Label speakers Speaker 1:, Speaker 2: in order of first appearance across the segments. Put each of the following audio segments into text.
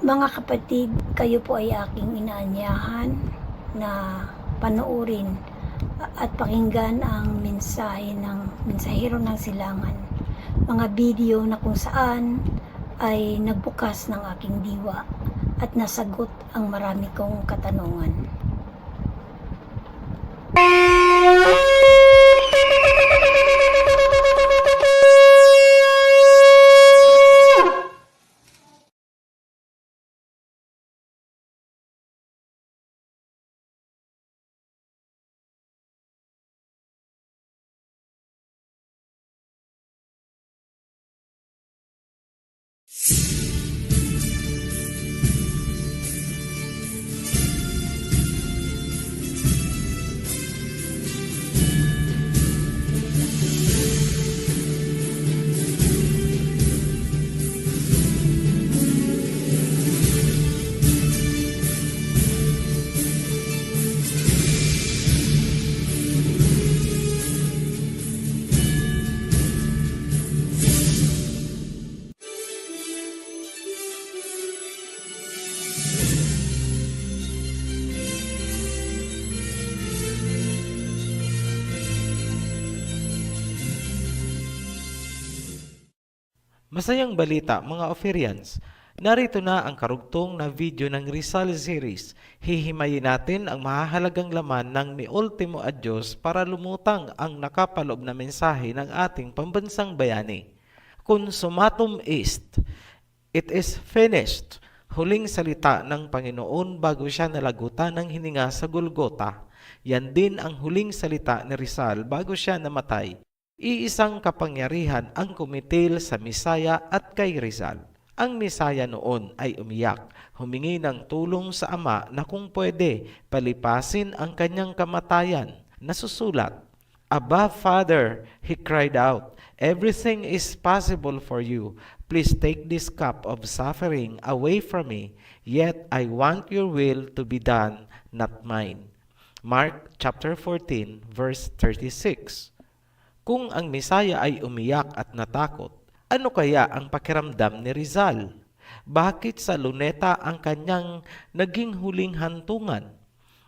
Speaker 1: Mga kapatid, kayo po ay aking inaanyahan na panoorin at pakinggan ang mensahe ng mensahero ng silangan. Mga video na kung saan ay nagbukas ng aking diwa at nasagot ang marami kong katanungan.
Speaker 2: Masayang balita mga Ophirians, narito na ang karugtong na video ng Rizal series. Hihimayin natin ang mahahalagang laman ng Ni Ultimo Adios para lumutang ang nakapaloob na mensahe ng ating pambansang bayani. Consumatum est, it is finished. Huling salita ng Panginoon bago siya nalagutan ng hininga sa Golgota. Yan din ang huling salita ni Rizal bago siya namatay. Iisang kapangyarihan ang kumitil sa Misaya at kay Rizal. Ang Misaya noon ay umiyak, humingi ng tulong sa Ama na kung pwede palipasin ang kanyang kamatayan. Nasusulat, "Abba, Father," he cried out, "everything is possible for you. Please take this cup of suffering away from me, yet I want your will to be done, not mine." Mark chapter 14, verse 36. Kung ang Misaya ay umiyak at natakot, ano kaya ang pakiramdam ni Rizal? Bakit sa luneta ang kanyang naging huling hantungan?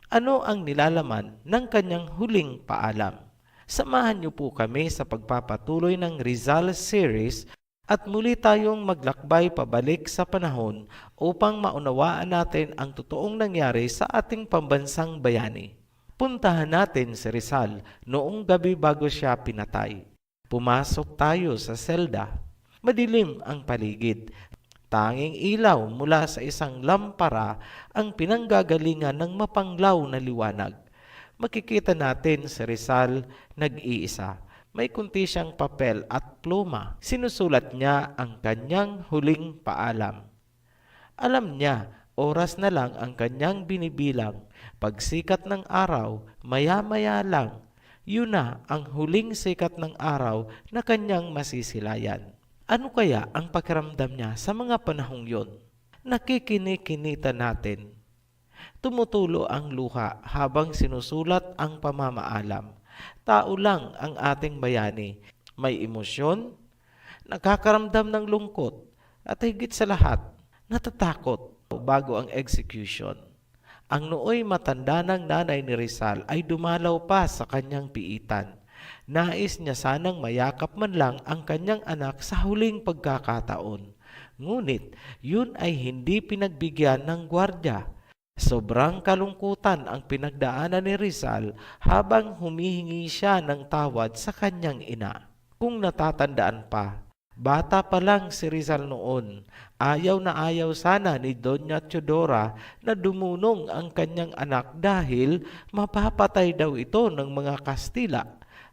Speaker 2: Ano ang nilalaman ng kanyang huling paalam? Samahan niyo po kami sa pagpapatuloy ng Rizal series at muli tayong maglakbay pabalik sa panahon upang maunawaan natin ang totoong nangyari sa ating pambansang bayani. Puntahan natin si Rizal noong gabi bago siya pinatay. Pumasok tayo sa selda. Madilim ang paligid. Tanging ilaw mula sa isang lampara ang pinanggagalingan ng mapanglaw na liwanag. Makikita natin si Rizal nag-iisa. May kunti siyang papel at pluma. Sinusulat niya ang kanyang huling paalam. Alam niya, oras na lang ang kanyang binibilang. Pagsikat ng araw, maya-maya lang, yun na ang huling sikat ng araw na kanyang masisilayan. Ano kaya ang pakiramdam niya sa mga panahong yon? Nakikinikinita natin. Tumutulo ang luha habang sinusulat ang pamamaalam. Tao lang ang ating bayani. May emosyon, nakakaramdam ng lungkot, at higit sa lahat, natatakot bago ang execution. Ang nooy matanda ng nanay ni Rizal ay dumalaw pa sa kanyang piitan. Nais niya sanang mayakap man lang ang kanyang anak sa huling pagkakataon. Ngunit yun ay hindi pinagbigyan ng gwardya. Sobrang kalungkutan ang pinagdaanan ni Rizal habang humihingi siya ng tawad sa kanyang ina. Kung natatandaan pa, bata pa lang si Rizal noon, ayaw na ayaw sana ni Doña Teodora na dumunong ang kanyang anak dahil mapapatay daw ito ng mga Kastila.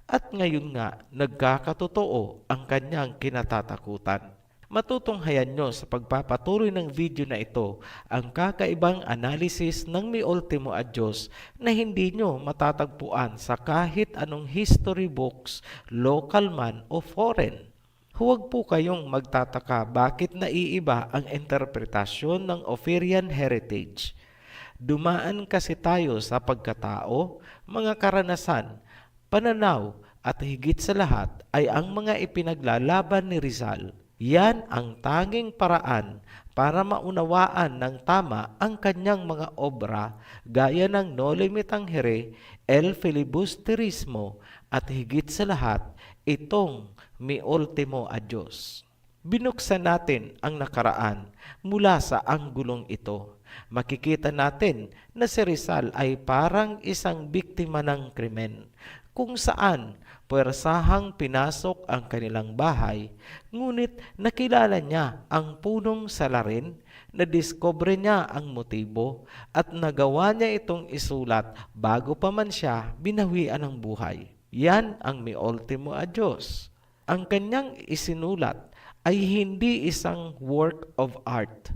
Speaker 2: At ngayon nga, nagkakatotoo ang kanyang kinatatakutan. Matutunghayan nyo sa pagpapatuloy ng video na ito ang kakaibang analysis ng Mi Ultimo Adios na hindi nyo matatagpuan sa kahit anong history books, local man o foreign. Huwag po kayong magtataka bakit naiiba ang interpretasyon ng Ophirian heritage. Dumaan kasi tayo sa pagkatao, mga karanasan, pananaw at higit sa lahat ay ang mga ipinaglalaban ni Rizal. Yan ang tanging paraan para maunawaan ng tama ang kanyang mga obra gaya ng Noli Me Tangere, El Filibusterismo at higit sa lahat, itong Mi Ultimo Adios. Binuksan natin ang nakaraan mula sa anggulong ito. Makikita natin na si Rizal ay parang isang biktima ng krimen kung saan puwersahang pinasok ang kanilang bahay, ngunit nakilala niya ang punong salarin, nadiskubre niya ang motibo at nagawa niya itong isulat bago pa man siya binawian ng buhay. Yan ang Mi Ultimo Adios. Ang kanyang isinulat ay hindi isang work of art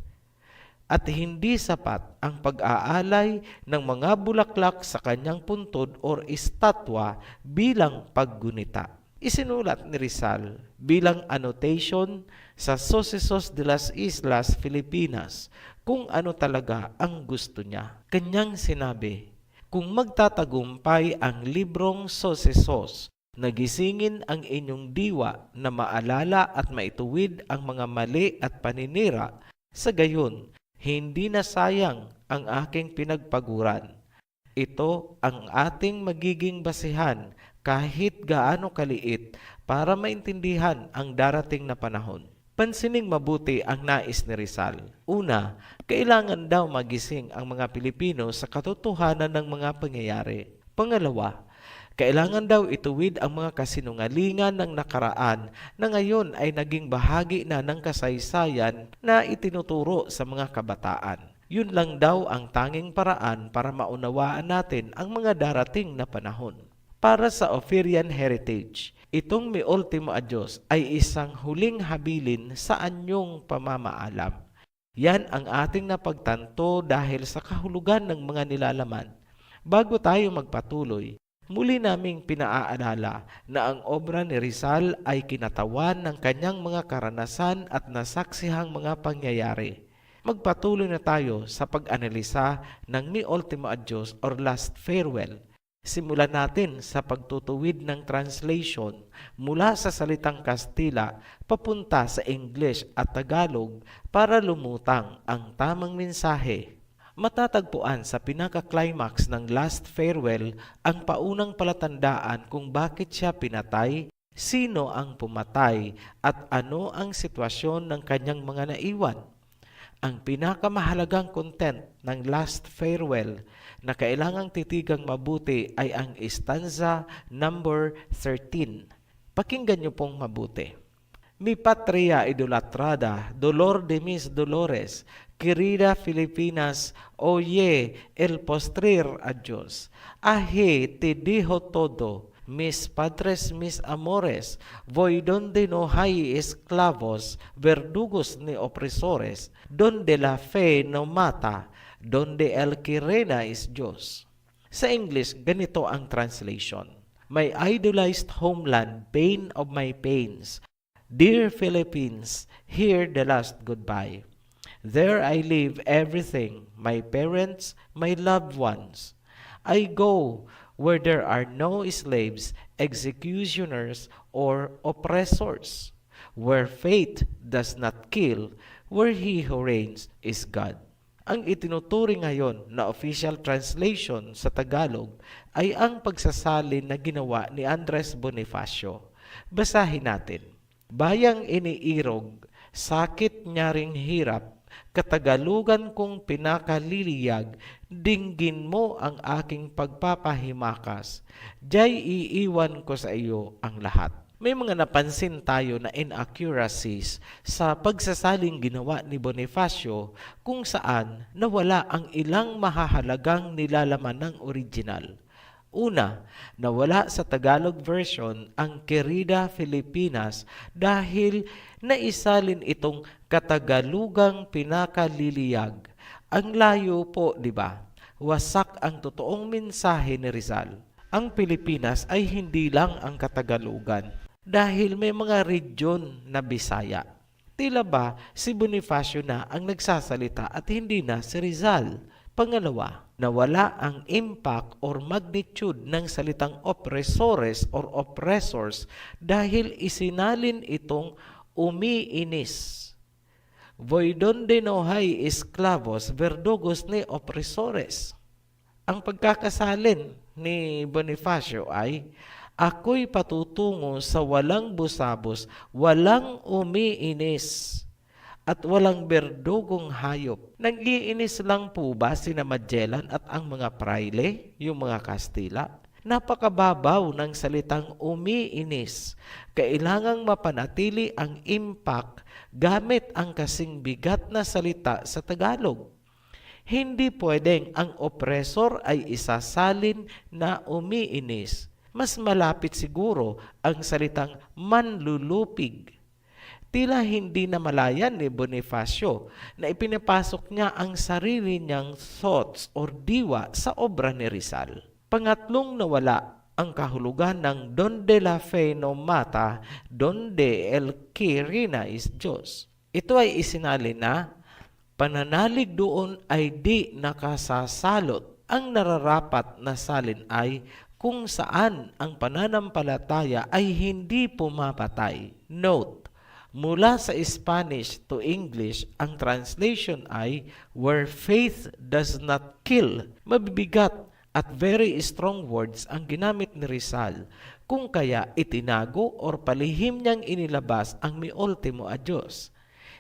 Speaker 2: at hindi sapat ang pag-aalay ng mga bulaklak sa kanyang puntod o estatwa bilang paggunita. Isinulat ni Rizal bilang annotation sa Sucesos de las Islas Filipinas kung ano talaga ang gusto niya. Kanyang sinabi, kung magtatagumpay ang librong Sucesos, nagisingin ang inyong diwa na maalala at maituwid ang mga mali at paninira, sa gayon, hindi na sayang ang aking pinagpaguran. Ito ang ating magiging basihan kahit gaano kaliit para maintindihan ang darating na panahon. Pansining mabuti ang nais ni Rizal. Una, kailangan daw magising ang mga Pilipino sa katotohanan ng mga pangyayari. Pangalawa, kailangan daw ituwid ang mga kasinungalingan ng nakaraan na ngayon ay naging bahagi na ng kasaysayan na itinuturo sa mga kabataan. Yun lang daw ang tanging paraan para maunawaan natin ang mga darating na panahon. Para sa Ophirian Heritage, itong Mi Ultimo Adios ay isang huling habilin sa anyong pamamaalam. Yan ang ating napagtanto dahil sa kahulugan ng mga nilalaman. Bago tayo magpatuloy, muli naming pinaaalala na ang obra ni Rizal ay kinatawan ng kanyang mga karanasan at nasaksihang mga pangyayari. Magpatuloy na tayo sa pag-analisa ng Mi Ultimo Adios or Last Farewell. Simulan natin sa pagtutuwid ng translation mula sa salitang Kastila papunta sa English at Tagalog para lumutang ang tamang mensahe. Matatagpuan sa pinaka-climax ng Last Farewell ang paunang palatandaan kung bakit siya pinatay, sino ang pumatay, at ano ang sitwasyon ng kanyang mga naiwan. Ang pinakamahalagang content ng Last Farewell na kailangang titigang mabuti ay ang stanza number 13. Pakinggan niyo pong mabuti. Mi patria idolatrada, dolor de mis dolores, querida Filipinas, oye el postrer adios. Ahe te dijo todo, mis padres, mis amores, voy donde no hay esclavos, verdugos ni opresores, donde la fe no mata, donde el que reina es Diyos. Sa English, ganito ang translation. My idolized homeland, pain of my pains, dear Philippines, hear the last goodbye. There I leave everything, my parents, my loved ones. I go where there are no slaves, executioners, or oppressors, where fate does not kill, where he who reigns is God. Ang itinuturing ngayon na official translation sa Tagalog ay ang pagsasalin na ginawa ni Andres Bonifacio. Basahin natin. Bayang iniirog, sakit nyaring hirap, katagalugan kong pinakaliliyag, dinggin mo ang aking pagpapahimakas. Diya'y iiwan ko sa iyo ang lahat. May mga napansin tayo na inaccuracies sa pagsasaling ginawa ni Bonifacio kung saan nawala ang ilang mahahalagang nilalaman ng original. Una, nawala sa Tagalog version ang Querida Filipinas dahil naisalin itong katagalugang pinakaliliyag. Ang layo po, di ba? Wasak ang totoong mensahe ni Rizal. Ang Pilipinas ay hindi lang ang katagalugan dahil may mga region na Bisaya. Tila ba si Bonifacio na ang nagsasalita at hindi na si Rizal? Pangalawa, nawala ang impact or magnitude ng salitang oppressores or oppressors dahil isinalin itong
Speaker 3: umiinis. Voi donde no hay esclavos, verdugos ni opresores. Ang pagkakasalin ni Bonifacio ay, ako'y patutungo sa walang busabos, walang umiinis, at walang berdugong hayop. Nag-iinis lang po ba sina Magellan at ang mga praile, yung mga Kastila? Napakababaw ng salitang umiinis. Kailangang mapanatili ang impact gamit ang kasing bigat na salita sa Tagalog. Hindi pwedeng ang oppressor ay isasalin na umiinis. Mas malapit siguro ang salitang manlulupig. Tila hindi na malayan ni Bonifacio na ipinapasok niya ang sarili niyang thoughts or diwa sa obra ni Rizal. Pangatlong nawala ang kahulugan ng donde la fe no mata, donde el que reina is Diyos. Ito ay isinalin na pananalig doon ay di nakasasalot. Ang nararapat na salin ay kung saan ang pananampalataya ay hindi pumapatay. Note, mula sa Spanish to English, ang translation ay where faith does not kill. Mabibigat at very strong words ang ginamit ni Rizal, kung kaya itinago or palihim niyang inilabas ang mi ultimo a Diyos.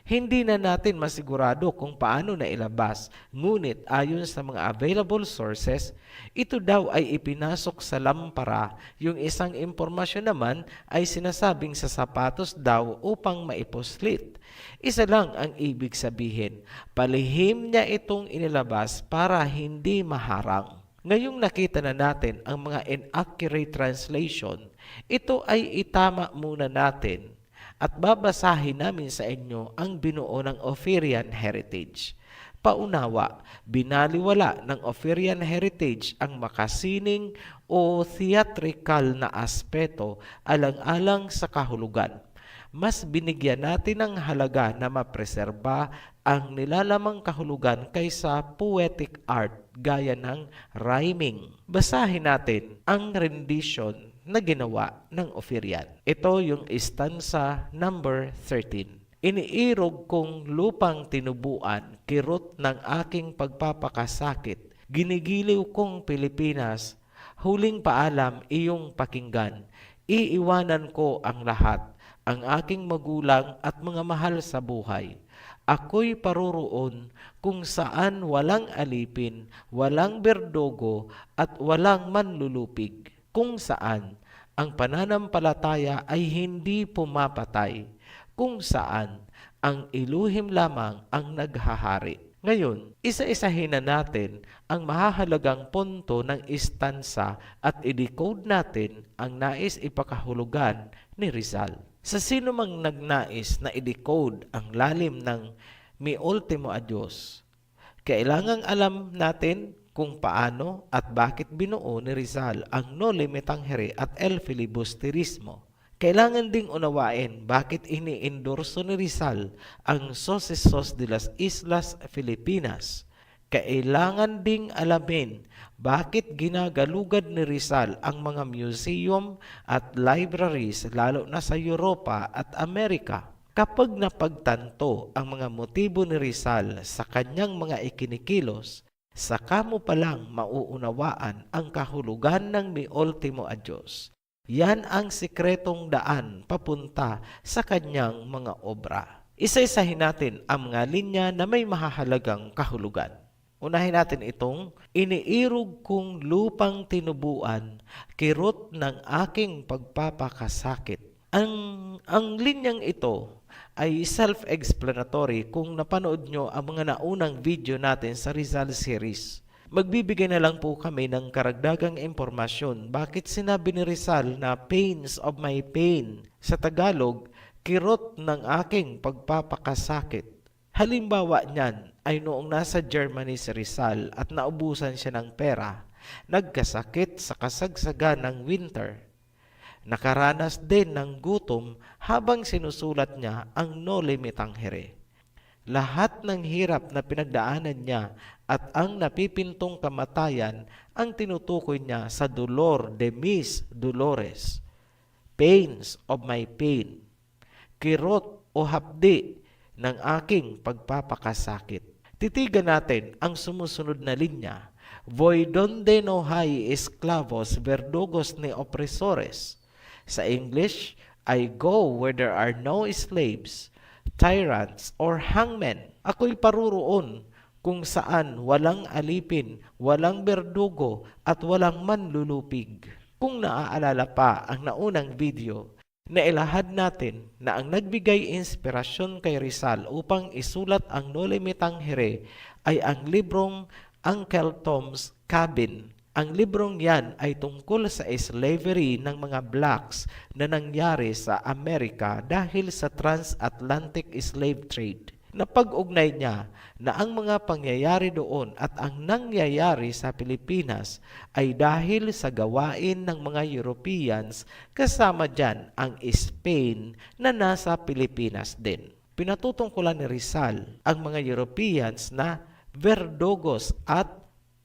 Speaker 3: Hindi na natin masigurado kung paano na ilabas, ngunit ayon sa mga available sources, ito daw ay ipinasok sa lampara, yung isang impormasyon naman ay sinasabing sa sapatos daw upang maipuslit. Isa lang ang ibig sabihin, palihim niya itong inilabas para hindi maharang. Ngayong nakita na natin ang mga inaccurate translation, ito ay itama muna natin at babasahin namin sa inyo ang binuo ng Ophirian Heritage. Paunawa, binaliwala ng Ophirian Heritage ang makasining o theatrical na aspeto alang-alang sa kahulugan. Mas binigyan natin ng halaga na mapreserba ang nilalamang kahulugan kaysa poetic art gaya ng rhyming. Basahin natin ang rendition na ginawa ng Ophirian. Ito yung stanza number 13. Iniirog kong lupang tinubuan, kirot ng aking pagpapakasakit. Ginigiliw kong Pilipinas, huling paalam iyong pakinggan. Iiwanan ko ang lahat, ang aking magulang at mga mahal sa buhay. Ako'y paroroon kung saan walang alipin, walang berdogo at walang manlulupig. Kung saan ang pananampalataya ay hindi pumapatay, kung saan ang iluhim lamang ang naghahari. Ngayon, isa-isahin na natin ang mahahalagang punto ng istansa at i-decode natin ang nais ipakahulugan ni Rizal. Sa sino mang nagnais na i-decode ang lalim ng mi ultimo a Diyos, kailangang alam natin kung paano at bakit binuo ni Rizal ang noli me tangere at el filibusterismo. Kailangan ding unawain bakit ini-endorso ni Rizal ang Sucesos de las Islas Filipinas. Kailangan ding alamin bakit ginagalugad ni Rizal ang mga museum at libraries lalo na sa Europa at Amerika. Kapag napagtanto ang mga motibo ni Rizal sa kanyang mga ikinikilos, saka mo palang mauunawaan ang kahulugan ng mi ultimo a Diyos. Yan ang sikretong daan papunta sa kanyang mga obra. Isa-isahin natin ang mga linya na may mahahalagang kahulugan. Unahin natin itong, iniirog kong lupang tinubuan, kirot ng aking pagpapakasakit. Ang linyang ito ay self-explanatory kung napanood nyo ang mga naunang video natin sa Rizal series. Magbibigay na lang po kami ng karagdagang impormasyon bakit sinabi ni Rizal na pains of my pain. Sa Tagalog, kirot ng aking pagpapakasakit. Halimbawa niyan ay noong nasa Germany si Rizal at naubusan siya ng pera, nagkasakit sa kasagsagan ng winter. Nakaranas din ng gutom habang sinusulat niya ang Noli Me Tangere. Lahat ng hirap na pinagdaanan niya at ang napipintong kamatayan ang tinutukoy niya sa dolor de mis dolores. Pains of my pain. Kirot o hapdi ng aking pagpapakasakit. Titigan natin ang sumusunod na linya. Voy donde no hay esclavos, verdugos ni opresores. Sa English, I go where there are no slaves, tyrants, or hangmen. Ako'y paruroon kung saan walang alipin, walang berdugo, at walang manlulupig. Kung naaalala pa ang naunang video, nailahad natin na ang nagbigay inspirasyon kay Rizal upang isulat ang Noli Me Tangere ay ang librong Uncle Tom's Cabin. Ang librong yan ay tungkol sa slavery ng mga blacks na nangyari sa Amerika dahil sa transatlantic slave trade. Napag-ugnay niya na ang mga pangyayari doon at ang nangyayari sa Pilipinas ay dahil sa gawain ng mga Europeans, kasama dyan ang Spain na nasa Pilipinas din. Pinatutungkulan ni Rizal ang mga Europeans na verdugos at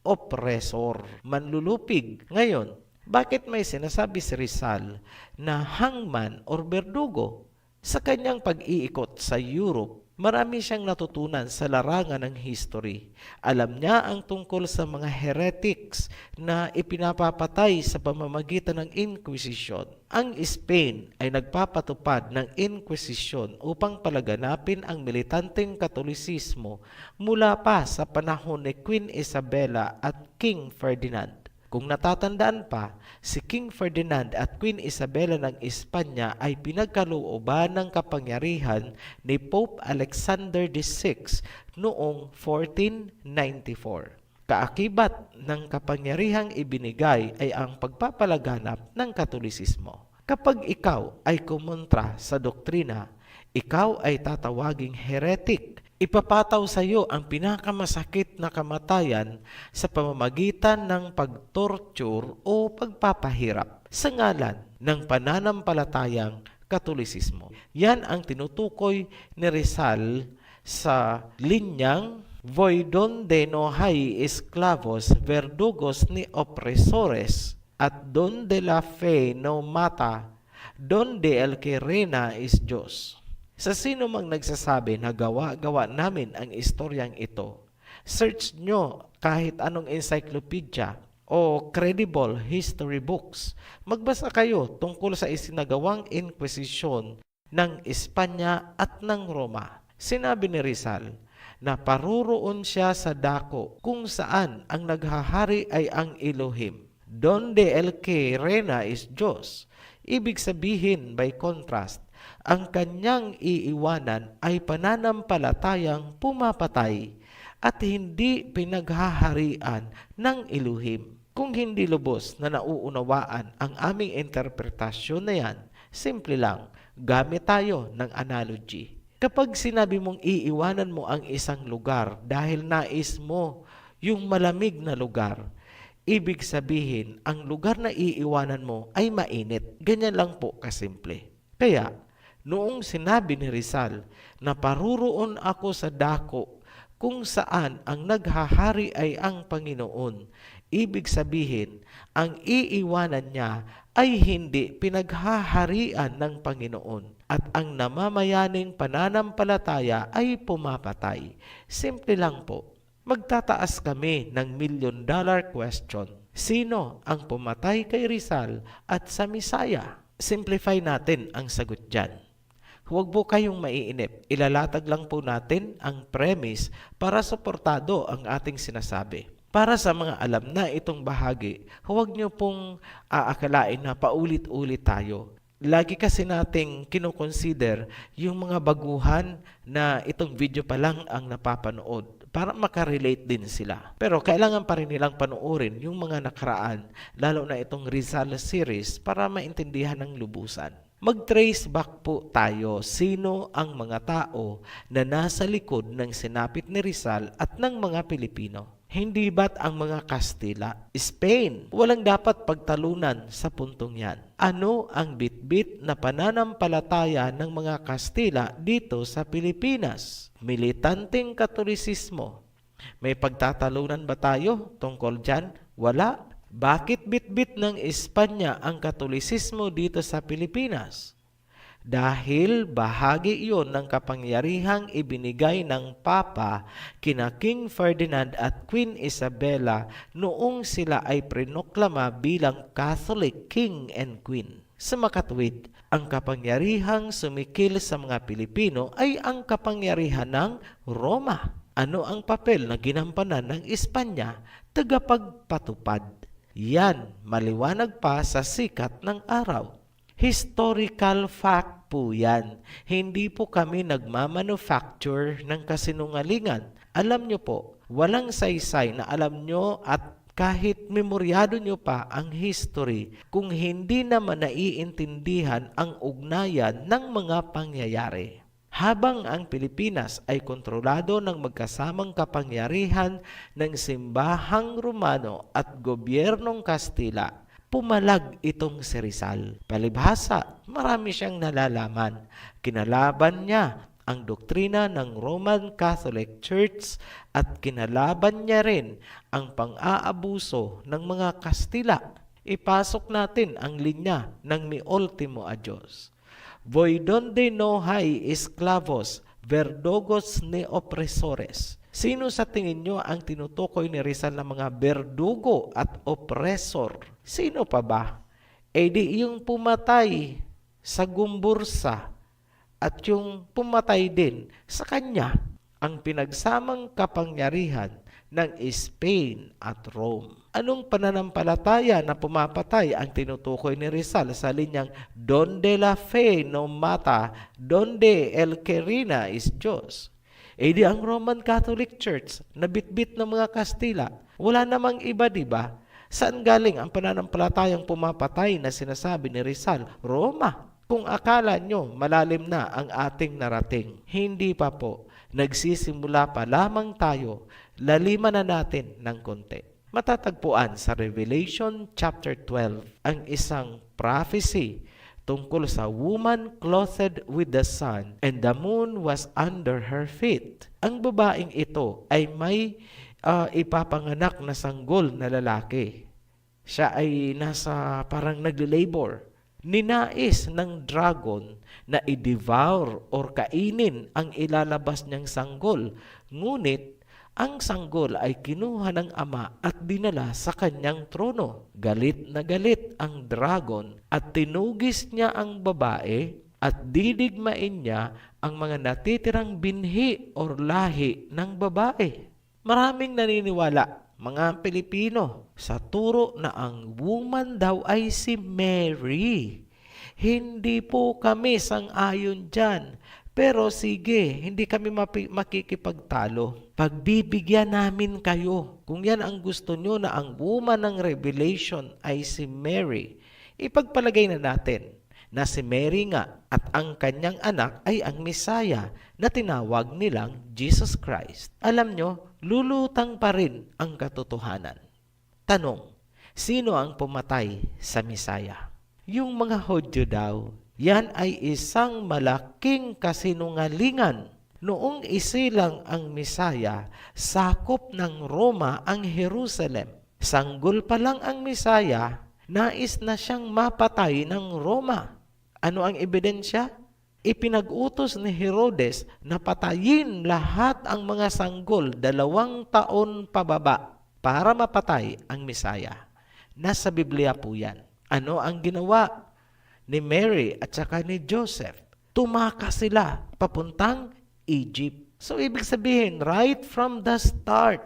Speaker 3: oppressor, manlulupig. Ngayon, bakit may sinasabi si Rizal na hangman or berdugo? Sa kanyang pag-iikot sa Europe, marami siyang natutunan sa larangan ng history. Alam niya ang tungkol sa mga heretics na ipinapapatay sa pamamagitan ng Inquisition. Ang Spain ay nagpapatupad ng Inquisition upang palaganapin ang militanteng Katolisismo mula pa sa panahon ni Queen Isabella at King Ferdinand. Kung natatandaan pa, si King Ferdinand at Queen Isabella ng Espanya ay pinagkalooban ng kapangyarihan ni Pope Alexander VI noong 1494. Kaakibat ng kapangyarihang ibinigay ay ang pagpapalaganap ng Katolisismo. Kapag ikaw ay kumontra sa doktrina, ikaw ay tatawaging heretic. Ipapataw sa iyo ang pinakamasakit na kamatayan sa pamamagitan ng pagtorture o pagpapahirap sa ngalan ng pananampalatayang Katolisismo. Yan ang tinutukoy ni Rizal sa linyang Voy donde no hay esclavos, verdugos ni opresores, at donde la fe no mata, donde el que reina es Diyos. Sa sino mang nagsasabi na gawa-gawa namin ang istoryang ito, search nyo kahit anong encyclopedia o credible history books. Magbasa kayo tungkol sa isinagawang Inquisition ng Espanya at ng Roma. Sinabi ni Rizal na paruroon siya sa dako kung saan ang naghahari ay ang Elohim. Donde el que reina is Diyos. Ibig sabihin, by contrast, ang kanyang iiwanan ay pananampalatayang pumapatay at hindi pinaghaharian ng Elohim. Kung hindi lubos na nauunawaan ang aming interpretasyon na yan, simple lang, gamit tayo ng analogy. Kapag sinabi mong iiwanan mo ang isang lugar dahil nais mo yung malamig na lugar, ibig sabihin, ang lugar na iiwanan mo ay mainit. Ganyan lang po kasimple. Kaya, noong sinabi ni Rizal na paruroon ako sa dako kung saan ang naghahari ay ang Panginoon, ibig sabihin, ang iiwanan niya ay hindi pinaghaharian ng Panginoon at ang namamayaning pananampalataya ay pumapatay. Simple lang po. Magtataas kami ng $1,000,000 question. Sino ang pumatay kay Rizal at sa Misaya? Simplify natin ang sagot dyan. Huwag po kayong maiinip. Ilalatag lang po natin ang premise para suportado ang ating sinasabi. Para sa mga alam na itong bahagi, huwag nyo pong aakalain na paulit-ulit tayo. Lagi kasi nating kinoconsider yung mga baguhan na itong video pa lang ang napapanood para makarelate din sila. Pero kailangan pa rin nilang panoorin yung mga nakaraan, lalo na itong Rizal series para maintindihan ng lubusan. Mag-trace back po tayo sino ang mga tao na nasa likod ng sinapit ni Rizal at ng mga Pilipino. Hindi ba't ang mga Kastila, Spain? Walang dapat pagtalunan sa puntong yan. Ano ang bitbit na pananampalataya ng mga Kastila dito sa Pilipinas? Militanteng Katolisismo. May pagtatalunan ba tayo tungkol dyan? Wala. Bakit bitbit ng Espanya ang Katolisismo dito sa Pilipinas? dahil bahagi iyon ng kapangyarihang ibinigay ng Papa kina King Ferdinand at Queen Isabella noong sila ay prinoklama bilang Catholic King and Queen. Sa makatuwid, ang kapangyarihang sumikil sa mga Pilipino ay ang kapangyarihan ng Roma. Ano ang papel na ginampanan ng Espanya? Tagapagpatupad. Yan, maliwanag pa sa sikat ng araw. Historical fact po yan. Hindi po kami nagmamanufacture ng kasinungalingan. Alam nyo po, walang saysay na alam nyo at kahit memoryado nyo pa ang history kung hindi naman naiintindihan ang ugnayan ng mga pangyayari. Habang ang Pilipinas ay kontrolado ng magkasamang kapangyarihan ng Simbahang Romano at Gobyernong Kastila, pumalag itong si Rizal. Palibhasa, marami siyang nalalaman. Kinalaban niya ang doktrina ng Roman Catholic Church at kinalaban niya rin ang pang-aabuso ng mga Kastila. Ipasok natin ang linya ng mi ultimo adios. Voi donde no hay esclavos, verdugos ni opresores. Sino sa tingin nyo ang tinutukoy ni Rizal na mga berdugo at oppressor? Sino pa ba? E di yung pumatay sa Gumbursa at yung pumatay din sa kanya, ang pinagsamang kapangyarihan ng Spain at Rome. Anong pananampalataya na pumapatay ang tinutukoy ni Rizal sa linyang donde la fe no mata, donde el que reina is Diyos? Eh di ang Roman Catholic Church na bitbit ng mga Kastila, wala namang iba, di ba? Saan galing ang pananampalatayang pumapatay na sinasabi ni Rizal? Roma. Kung akala nyo malalim na ang ating narating, hindi pa po. Nagsisimula pa lamang tayo, laliman na natin ng konti. Matatagpuan sa Revelation chapter 12 ang isang prophecy tungkol sa woman clothed with the sun and the moon was under her feet. Ang babaeng ito ay may ipapanganak na sanggol na lalaki. Siya ay nasa parang nagle-labor. Ninais ng dragon na i-devour or kainin ang ilalabas niyang sanggol. Ngunit ang sanggol ay kinuha ng ama at dinala sa kanyang trono. Galit na galit ang dragon at tinugis niya ang babae at didigmain niya ang mga natitirang binhi or lahi ng babae. Maraming naniniwala, mga Pilipino, sa turo na ang woman daw ay si Mary. Hindi po kami sang-ayon dyan. Pero sige, hindi kami makikipagtalo. Pagbibigyan namin kayo. Kung yan ang gusto nyo na ang woman ng Revelation ay si Mary, ipagpalagay na natin na si Mary nga at ang kanyang anak ay ang Messiah na tinawag nilang Jesus Christ. Alam nyo, lulutang pa rin ang katotohanan. Tanong, sino ang pumatay sa Messiah? Yung mga Hudyo daw. Yan ay isang malaking kasinungalingan. Noong isilang ang Messiah, sakop ng Roma ang Jerusalem. Sanggol pa lang ang Messiah, nais na siyang mapatay ng Roma. Ano ang ebidensya? Ipinag-utos ni Herodes na patayin lahat ang mga sanggol 2 taon pababa para mapatay ang Messiah. Nasa Biblia po yan. Ano ang ginawa ni Mary at saka ni Joseph? Tumakas sila papuntang Egypt. So ibig sabihin, right from the start,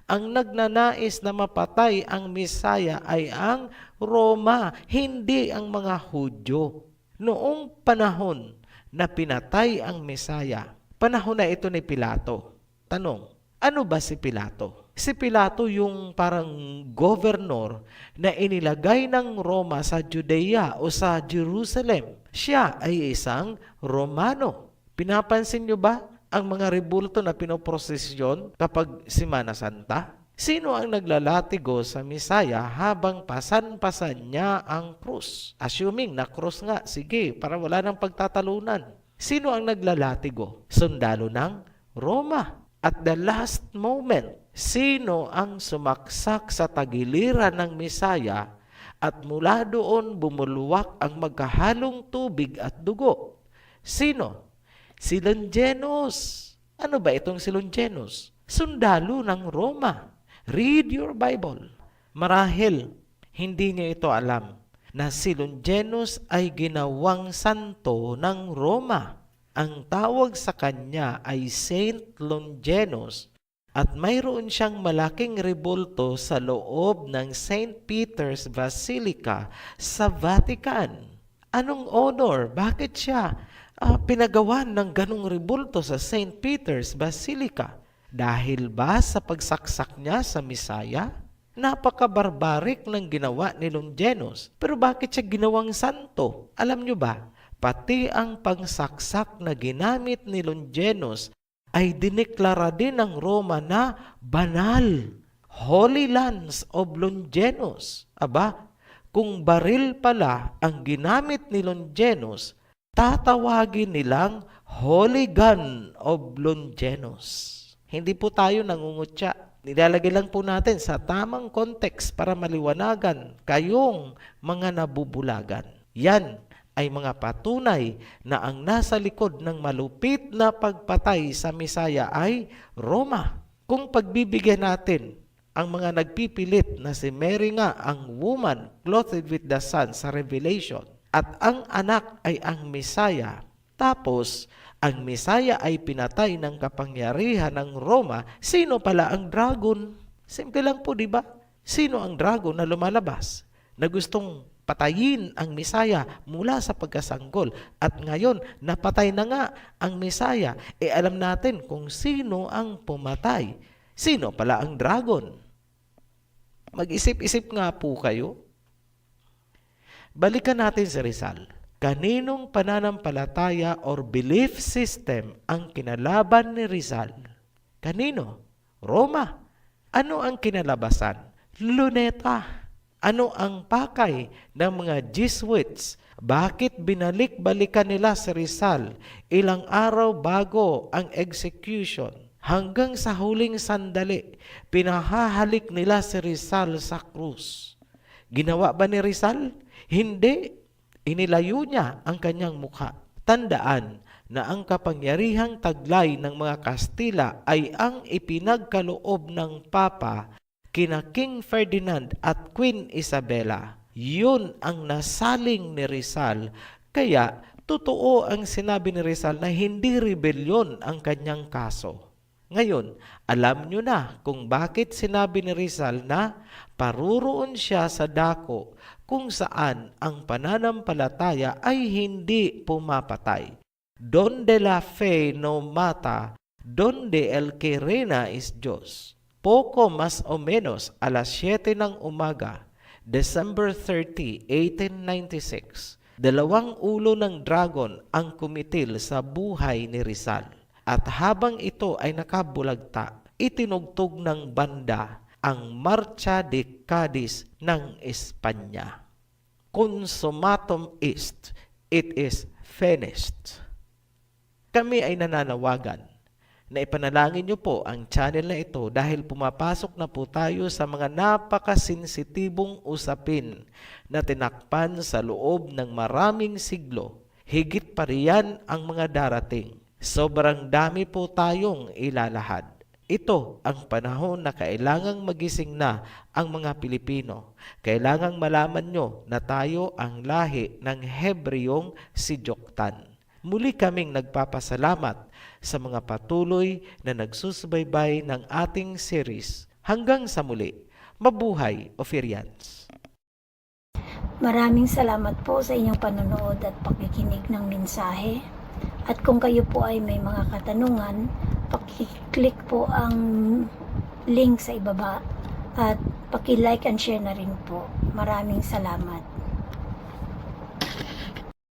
Speaker 3: ang nagnanais na mapatay ang Messiah ay ang Roma, hindi ang mga Hudyo. Noong panahon na pinatay ang Messiah, panahon na ito ni Pilato. Tanong, ano ba si Pilato? Si Pilato yung parang governor na inilagay ng Roma sa Judea o sa Jerusalem. Siya ay isang Romano. Pinapansin nyo ba ang mga rebulto na pinoprosesyon kapag Semana Santa? Sino ang naglalatigo sa Messiah habang pasan-pasan niya ang krus? Assuming na krus nga, sige, para wala nang pagtatalunan. Sino ang naglalatigo? Sundalo ng Roma. At the last moment, sino ang sumaksak sa tagiliran ng Messiah at mula doon bumulwak ang magkahalong tubig at dugo? Sino? Si Longinus. Ano ba itong si Longinus? Sundalo ng Roma. Read your Bible. Marahil, hindi niya ito alam na si Longinus ay ginawang santo ng Roma. Ang tawag sa kanya ay Saint Longinus at mayroon siyang malaking rebulto sa loob ng St. Peter's Basilica sa Vatican. Anong honor? Bakit siya pinagawan ng ganong rebulto sa St. Peter's Basilica? Dahil ba sa pagsaksak niya sa Misaya? Napaka-barbarik ng ginawa ni Longinus. Pero bakit siya ginawang santo? Alam niyo ba, pati ang pangsaksak na ginamit ni Longinus ay dineklara din ng Roma na banal. Holy Lands of Longinus. Aba, kung baril pala ang ginamit ni Longinus, tatawagin nilang Holy Gun of Longinus. Hindi po tayo nangungutya. Nilalagay lang po natin sa tamang context para maliwanagan kayong mga nabubulagan. Yan ay mga patunay na ang nasa likod ng malupit na pagpatay sa Misaya ay Roma. Kung pagbibigyan natin ang mga nagpipilit na si Mary nga ang woman clothed with the sun sa Revelation at ang anak ay ang Misaya, tapos ang Misaya ay pinatay ng kapangyarihan ng Roma, sino pala ang dragon? Simple lang po, di ba? Sino ang dragon na lumalabas na gustong patayin ang Misaya mula sa pagkasanggol? At ngayon, napatay na nga ang Misaya. Alam natin kung sino ang pumatay. Sino pala ang dragon? Mag-isip-isip nga po kayo. Balikan natin si Rizal. Kaninong pananampalataya or belief system ang kinalaban ni Rizal? Kanino? Roma. Ano ang kinalabasan? Luneta. Ano ang pakay ng mga Jesuits? Bakit binalik-balikan nila si Rizal ilang araw bago ang execution? Hanggang sa huling sandali, pinahahalik nila si Rizal sa krus. Ginawa ba ni Rizal? Hindi. Inilayo niya ang kanyang mukha. Tandaan na ang kapangyarihang taglay ng mga Kastila ay ang ipinagkaloob ng Papa kina King Ferdinand at Queen Isabella. Yun ang nasaling ni Rizal. Kaya totoo ang sinabi ni Rizal na hindi rebelyon ang kanyang kaso. Ngayon, alam nyo na kung bakit sinabi ni Rizal na paruroon siya sa dako kung saan ang pananampalataya ay hindi pumapatay. Donde la fe no mata, donde el que reina es Diyos. Poco más o menos alas 7 ng umaga, December 30, 1896, 2 ulo ng dragon ang kumitil sa buhay ni Rizal. At habang ito ay nakabulagta, itinugtog ng banda ang Marcha de Cadiz ng Espanya. Consumatum est, it is finished. Kami ay nananawagan na ipanalangin niyo po ang channel na ito dahil pumapasok na po tayo sa mga napakasensitibong usapin na tinakpan sa loob ng maraming siglo. Higit pa riyan ang mga darating. Sobrang dami po tayong ilalahad. Ito ang panahon na kailangang magising na ang mga Pilipino. Kailangang malaman nyo na tayo ang lahi ng Hebreyong si Joktan. Muli kaming nagpapasalamat sa mga patuloy na nagsusubaybay ng ating series. Hanggang sa muli, mabuhay Ophirians!
Speaker 1: Maraming salamat po sa inyong panonood at pakikinig ng mensahe. At kung kayo po ay may mga katanungan, paki-click po ang link sa ibaba at paki-like and share na rin po. Maraming salamat.